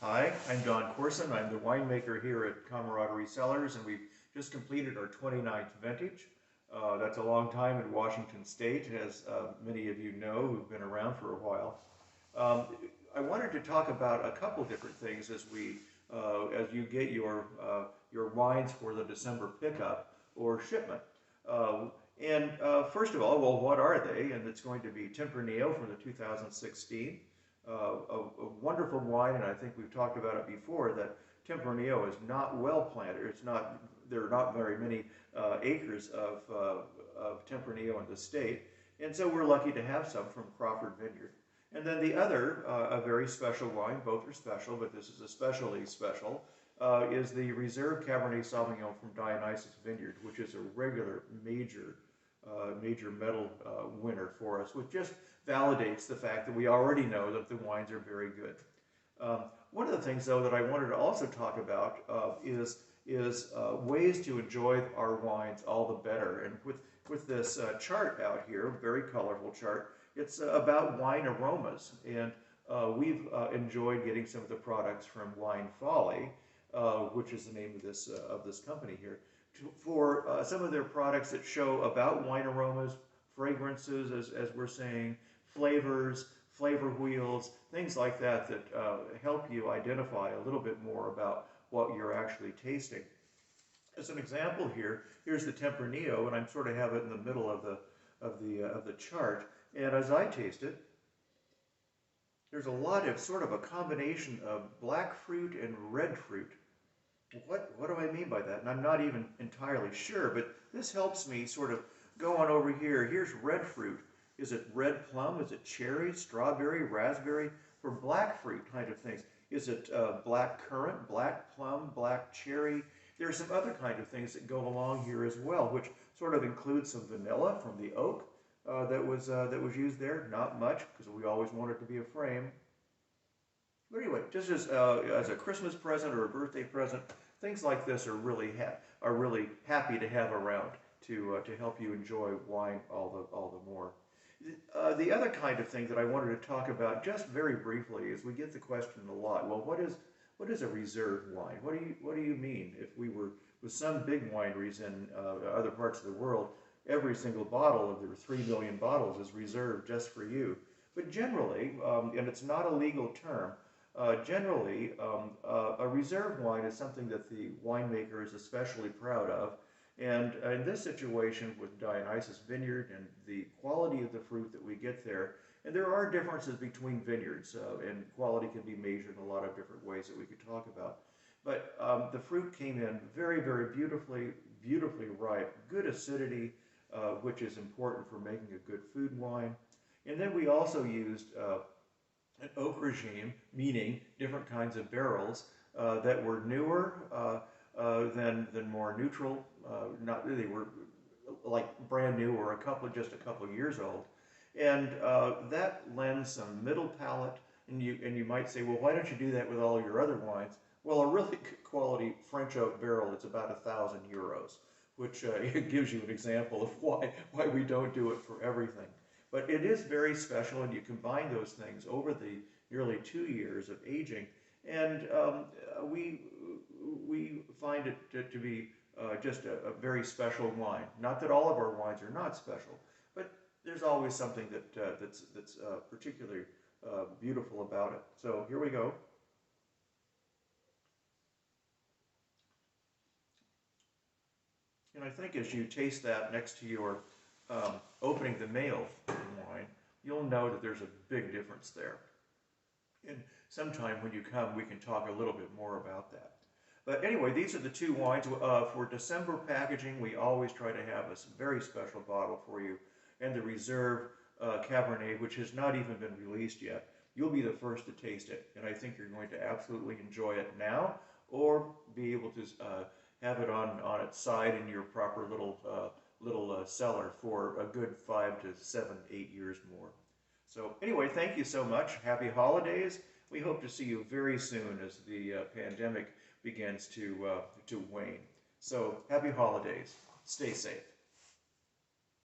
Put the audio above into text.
Hi, I'm Don Corson. I'm the winemaker here at Camaraderie Cellars, and we've just completed our 29th vintage. That's a long time in Washington State, as many of you know who've been around for a while. Um, I wanted to talk about a couple different things as you get your wines for the December pickup or shipment. Uh, First of all, well, what are they? And it's going to be Tempranillo from the 2016. A wonderful wine, and I think we've talked about it before, that Tempranillo is not well planted. There are not very many acres of Tempranillo in the state, and so we're lucky to have some from Crawford Vineyard. And then the other, a very special wine, both are special, but this is especially special, is the Reserve Cabernet Sauvignon from Dionysus Vineyard, which is a regular major medal winner for us, which just validates the fact that we already know that the wines are very good. One of the things, though, that I wanted to also talk about is ways to enjoy our wines all the better. And with this chart out here, very colorful chart, it's about wine aromas. And we've enjoyed getting some of the products from Wine Folly, which is the name of this company here, for some of their products that show about wine aromas, fragrances, as we're saying, flavors, flavor wheels, things like that that help you identify a little bit more about what you're actually tasting. As an example here, here's the Tempranillo, and I'm sort of have it in the middle of the chart. And as I taste it, there's a lot of sort of a combination of black fruit and red fruit. What do I mean by that? And I'm not even entirely sure, but this helps me sort of go on over here. Here's red fruit. Is it red plum? Is it cherry, strawberry, raspberry? For black fruit kind of things, is it black currant, black plum, black cherry? There are some other kind of things that go along here as well, which sort of includes some vanilla from the oak that was used there. Not much, because we always want it to be a frame. But anyway, just as a Christmas present or a birthday present, things like this are really happy to have around to help you enjoy wine all the more. The other kind of thing that I wanted to talk about just very briefly is we get the question a lot. Well, what is a reserve wine? What do you mean? If we were with some big wineries in other parts of the world, every single bottle of their 3 million bottles is reserved just for you. But generally, and it's not a legal term, generally, a reserve wine is something that the winemaker is especially proud of. And in this situation with Dionysus Vineyard and the quality of the fruit that we get there, and there are differences between vineyards, and quality can be measured in a lot of different ways that we could talk about. But the fruit came in very, very beautifully ripe, good acidity, which is important for making a good food wine. And then we also used an oak regime, meaning different kinds of barrels that were newer than more neutral. Not really, were like brand new or just a couple of years old, and that lends some middle palate. And you might say, well, why don't you do that with all your other wines? Well, a really good quality French oak barrel, it's about €1,000, which gives you an example of why we don't do it for everything. But it is very special, and you combine those things over the nearly 2 years of aging, and we find it to be just a very special wine. Not that all of our wines are not special, but there's always something that's particularly beautiful about it. So here we go. And I think as you taste that next to your opening the mail wine, you'll know that there's a big difference there. And sometime when you come, we can talk a little bit more about that. But anyway, these are the two wines. For December packaging, we always try to have a very special bottle for you. And the Reserve Cabernet, which has not even been released yet. You'll be the first to taste it. And I think you're going to absolutely enjoy it now, or be able to have it on its side in your proper little cellar for a good 5 to 7, 8 years more. So anyway, thank you so much. Happy holidays. We hope to see you very soon as the pandemic begins to wane. So happy holidays. Stay safe.